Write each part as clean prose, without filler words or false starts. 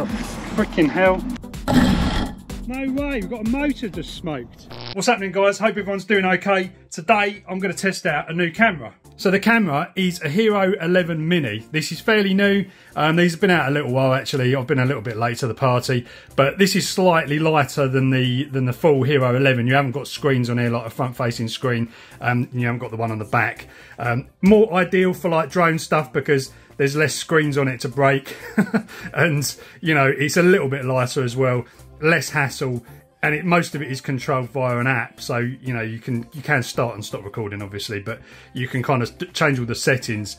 the freaking hell? No way, we've got a motor just smoked. What's happening, guys? Hope everyone's doing okay. Today, I'm going to test out a new camera. So the camera is a Hero 11 Mini. This is fairly new. These have been out a little while, actually. I've been a little bit late to the party, but this is slightly lighter than the full Hero 11. You haven't got screens on here like a front-facing screen. You haven't got the one on the back. More ideal for like drone stuff because there's less screens on it to break, and you know, it's a little bit lighter as well. Less hassle, and most of it is controlled via an app, so you know you can start and stop recording obviously, but you can kind of change all the settings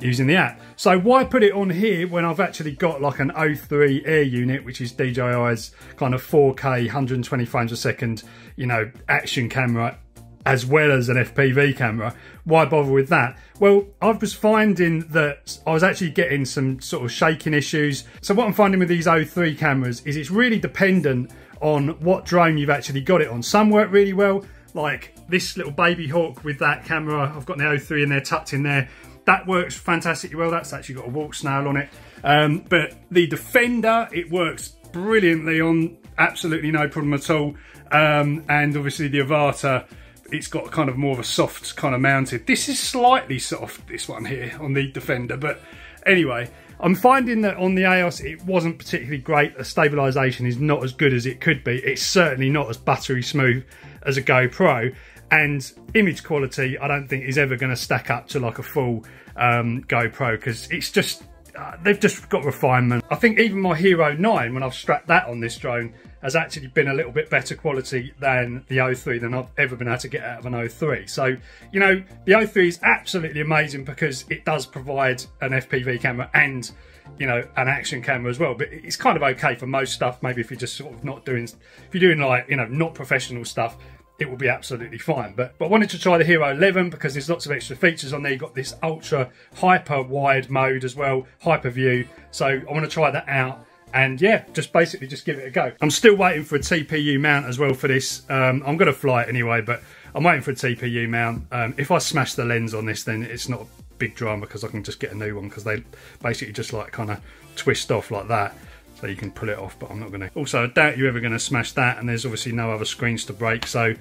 using the app. So why put it on here when I've actually got like an O3 Air unit, which is DJI's kind of 4K 120 frames a second, you know, action camera, as well as an FPV camera? Why bother with that? Well, I was finding that I was actually getting some sort of shaking issues. So what I'm finding with these O3 cameras is it's really dependent on what drone you've actually got it on. Some work really well, like this little baby hawk with that camera. I've got the O3 in there, tucked in there. That works fantastically well. That's actually got a walk snail on it. But the Defender, it works brilliantly on, absolutely no problem at all. And obviously the Avata, it's got kind of more of a soft kind of mounted. This is slightly soft, this one here on the Defender, but anyway, I'm finding that on the EOS it wasn't particularly great. The stabilisation is not as good as it could be. It's certainly not as buttery smooth as a GoPro, and image quality I don't think is ever going to stack up to like a full GoPro, because it's just they've just got refinement. I think even my Hero 9, when I've strapped that on this drone, has actually been a little bit better quality than the O3 than I've ever been able to get out of an O3. So, you know, the O3 is absolutely amazing because it does provide an FPV camera and, you know, an action camera as well. But it's kind of okay for most stuff. Maybe if you're just sort of not doing, if you're doing like, you know, not professional stuff, it will be absolutely fine. But I wanted to try the Hero 11 because there's lots of extra features on there. You've got this ultra hyper wide mode as well, hyper view. So I want to try that out. And yeah, just basically just give it a go. I'm still waiting for a TPU mount as well for this. I'm going to fly it anyway, but I'm waiting for a TPU mount. If I smash the lens on this, then it's not a big drama because I can just get a new one, because they basically just like kind of twist off like that. So you can pull it off, but I'm not going to. Also, I doubt you're ever going to smash that, and there's obviously no other screens to break. So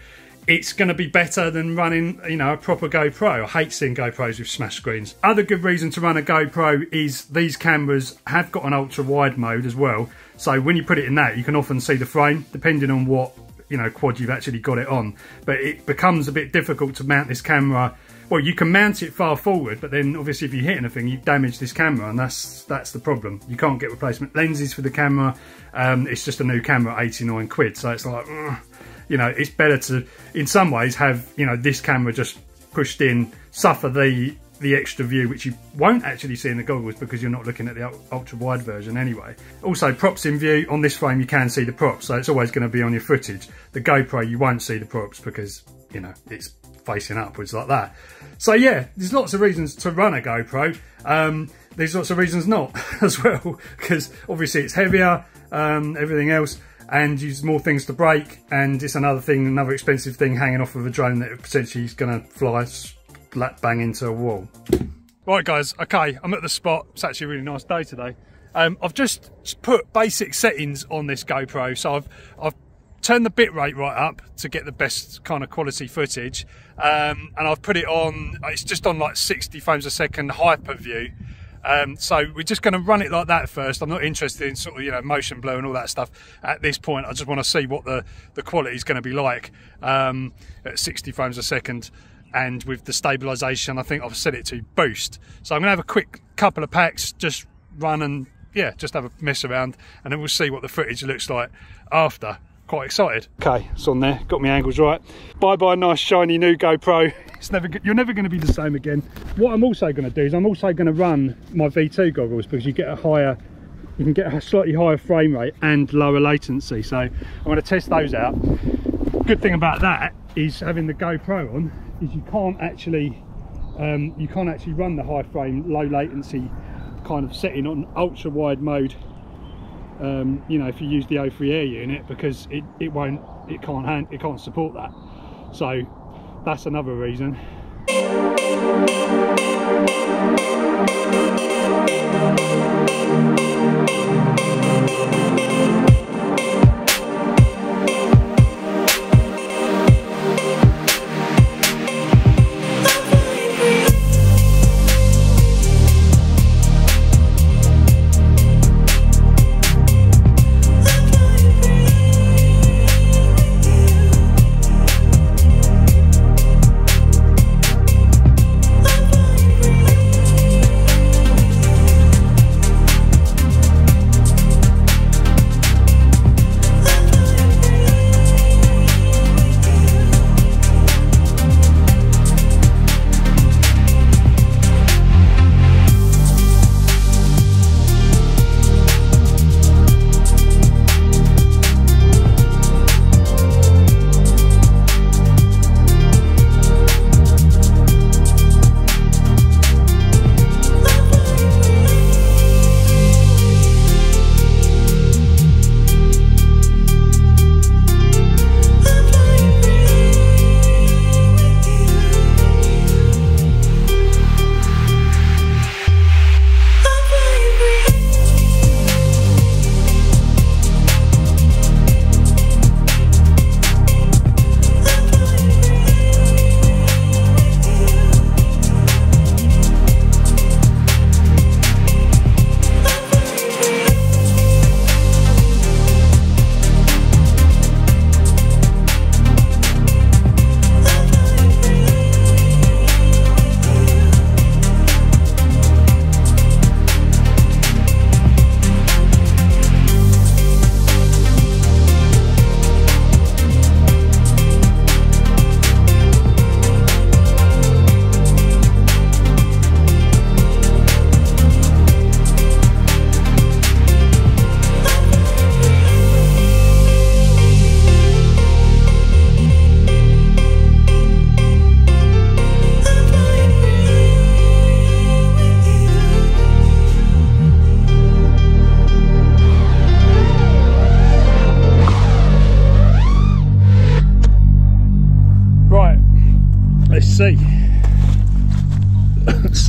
it's going to be better than running, you know, a proper GoPro. I hate seeing GoPros with smash screens. Other good reason to run a GoPro is these cameras have got an ultra wide mode as well. So when you put it in that, you can often see the frame, depending on what, you know, quad you've actually got it on. But it becomes a bit difficult to mount this camera. Well, you can mount it far forward, but then obviously if you hit anything, you damage this camera, and that's the problem. You can't get replacement lenses for the camera. It's just a new camera, 89 quid. So it's like, you know, it's better to, in some ways, have, you know, this camera just pushed in, suffer the extra view, which you won't actually see in the goggles because you're not looking at the ultra wide version anyway. Also, props in view. On this frame, you can see the props, so it's always going to be on your footage. The GoPro, you won't see the props because, you know, it's facing upwards like that. So yeah, there's lots of reasons to run a GoPro. There's lots of reasons not as well, because obviously it's heavier, everything else, and use more things to break, and it's another thing, another expensive thing hanging off of a drone that potentially is going to fly slap bang into a wall. Right guys, okay, I'm at the spot. It's actually a really nice day today. I've just put basic settings on this GoPro, so I've turned the bitrate right up to get the best kind of quality footage, and I've put it on, it's just on like 60 frames a second hyper view. So we're just going to run it like that first. I'm not interested in sort of, you know, motion blur and all that stuff at this point. I just want to see what the quality is going to be like at 60 frames a second, and with the stabilisation I think I've set it to boost. So I'm going to have a quick couple of packs, just run and yeah, just have a mess around, and then we'll see what the footage looks like after. Quite excited. Okay, it's on there, got my angles right. Bye bye nice shiny new GoPro. It's you're never going to be the same again. What I'm also going to do is I'm also going to run my V2 goggles, because you can get a slightly higher frame rate and lower latency. So I'm going to test those out. Good thing about that is having the GoPro on is you can't actually run the high frame, low latency kind of setting on ultra wide mode. You know, if you use the O3 Air unit, because it can't support that. So that's another reason.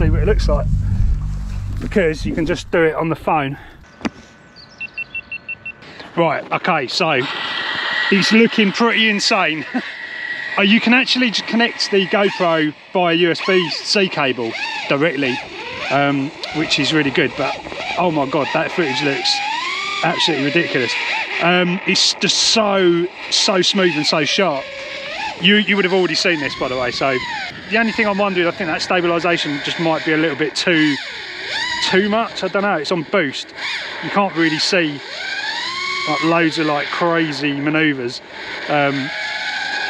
see what it looks like, because you can just do it on the phone. Right, okay, so it's looking pretty insane. You can actually just connect the GoPro via USB-C cable directly, which is really good, but oh my god, that footage looks absolutely ridiculous. It's just so smooth and so sharp. You would have already seen this, by the way, so the only thing I'm wondering, I think that stabilisation just might be a little bit too much. I don't know, it's on boost, you can't really see like loads of like crazy manoeuvres.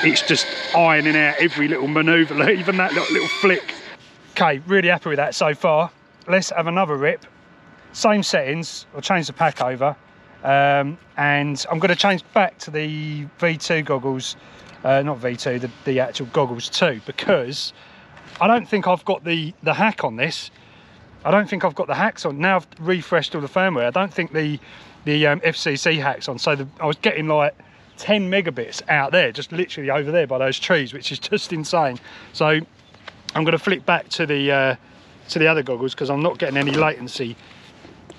It's just ironing out every little manoeuvre, even that little flick. Okay, really happy with that so far. Let's have another rip. Same settings, I'll change the pack over, and I'm going to change back to the V2 goggles, not V2, the actual goggles too, because I don't think I've got the hack on this. I don't think I've got the hacks on. Now I've refreshed all the firmware, I don't think the FCC hack's on, so I was getting like 10 megabits out there, just literally over there by those trees, which is just insane. So I'm going to flip back to the other goggles, because I'm not getting any latency,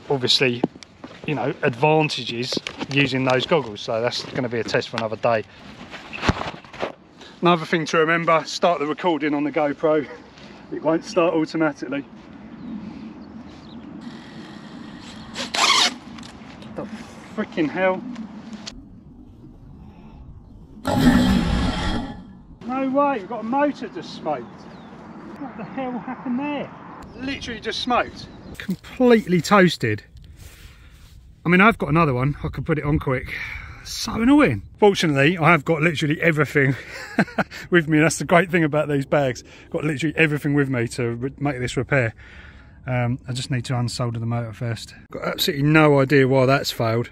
obviously, you know, advantages using those goggles. So that's going to be a test for another day. Another thing to remember, start the recording on the GoPro, it won't start automatically. What the freaking hell? No way, we've got a motor just smoked. What the hell happened there? Literally just smoked. Completely toasted. I mean, I've got another one, I could put it on quick. So annoying. Fortunately, I have got literally everything with me. That's the great thing about these bags. Got literally everything with me to make this repair. I just need to unsolder the motor first. Got absolutely no idea why that's failed.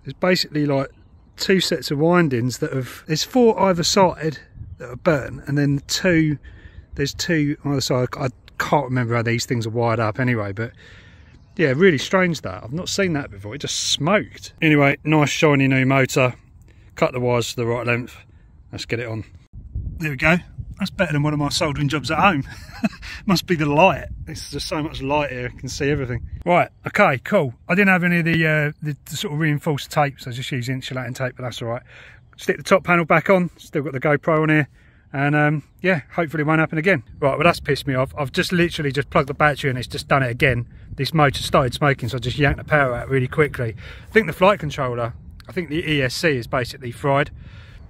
It's basically like 2 sets of windings that have, there's 4 either side that are burnt, and then there's 2 on either side. I can't remember how these things are wired up anyway, but yeah, really strange that. I've not seen that before, it just smoked. Anyway, nice shiny new motor. Cut the wires to the right length. Let's get it on. There we go. That's better than one of my soldering jobs at home. Must be the light. It's just so much light here, I can see everything. Right, okay, cool. I didn't have any of the sort of reinforced tape, so I just used insulating tape, but that's all right. Stick the top panel back on, still got the GoPro on here, and yeah, hopefully it won't happen again. Right, well that's pissed me off. I've just literally just plugged the battery and it's just done it again. This motor started smoking, so I just yanked the power out really quickly. I think the flight controller, I think the ESC is basically fried.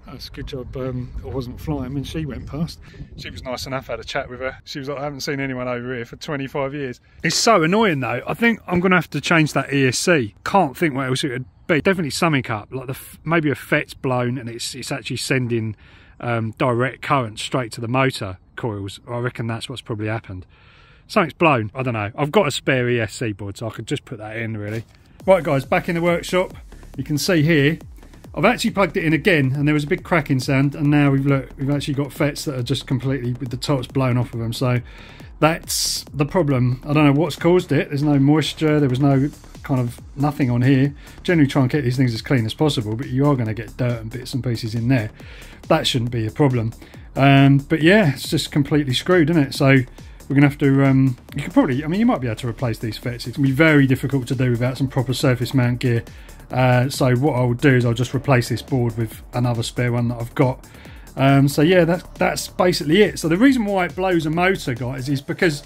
That's a good job I wasn't flying when she went past. She was nice enough, I had a chat with her. She was like, I haven't seen anyone over here for 25 years. It's so annoying though. I think I'm going to have to change that ESC. Can't think what else it would be. Definitely something up, like maybe a FET's blown and it's actually sending direct current straight to the motor coils. I reckon that's what's probably happened. Something's blown, I don't know. I've got a spare ESC board, so I could just put that in really. Right guys, back in the workshop. You can see here, I've actually plugged it in again and there was a big cracking sound, and now we've actually got FETs that are just completely with the tops blown off of them, so that's the problem. I don't know what's caused it. There's no moisture, there was no kind of nothing on here. Generally try and keep these things as clean as possible, but you are going to get dirt and bits and pieces in there. That shouldn't be a problem. But yeah, it's just completely screwed, isn't it? So we're gonna have to you could probably, I mean, you might be able to replace these FETs. It's gonna be very difficult to do without some proper surface mount gear. So what I'll do is I'll just replace this board with another spare one that I've got. So yeah, that's basically it. So the reason why it blows a motor, guys, is because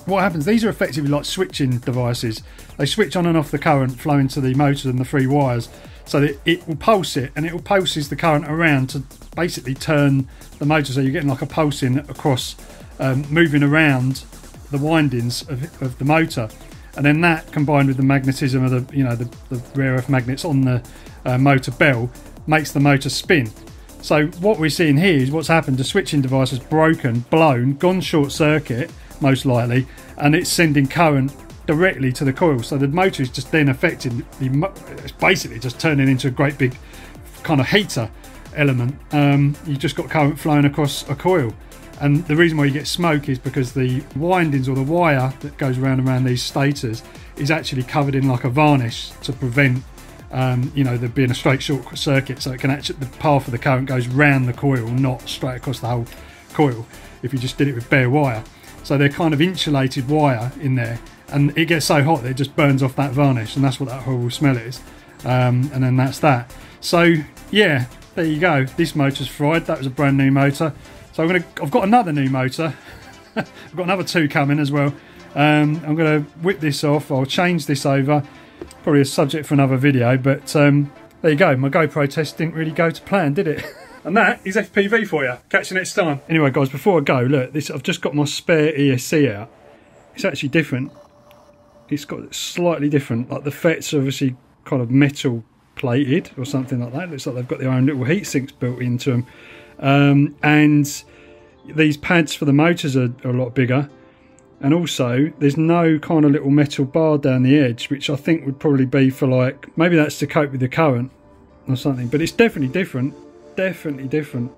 what happens, these are effectively like switching devices. They switch on and off the current flowing to the motor and the 3 wires, so that it will pulse it, and it will pulses the current around to basically turn the motor, so you're getting like a pulsing across, moving around the windings of the motor. And then that, combined with the magnetism of the, you know, the rare earth magnets on the motor bell, makes the motor spin. So what we're seeing here is what's happened. The switching device has broken, blown, gone short circuit most likely, and it's sending current directly to the coil. So the motor is just then affecting it's basically just turning into a great big kind of heater element. You've just got current flowing across a coil. And the reason why you get smoke is because the windings, or the wire that goes around these stators, is actually covered in like a varnish to prevent you know, there being a straight short circuit, so it can actually, the path of the current goes round the coil, not straight across the whole coil if you just did it with bare wire. So they're kind of insulated wire in there, and it gets so hot that it just burns off that varnish, and that's what that horrible smell is. And then that's that. So yeah, there you go. This motor's fried. That was a brand new motor. So I've got another new motor. I've got another 2 coming as well. I'm going to whip this off. I'll change this over. Probably a subject for another video, but there you go. My GoPro test didn't really go to plan, did it? And that is FPV for you. Catch you next time. Anyway, guys, before I go, look, this, I've just got my spare ESC out. It's actually different. It's got slightly different. Like the FETs are obviously kind of metal plated or something like that. It looks like they've got their own little heat sinks built into them. And these pads for the motors are a lot bigger. And also, there's no kind of little metal bar down the edge, which I think would probably be for, like, maybe that's to cope with the current or something. But it's definitely different. Definitely different.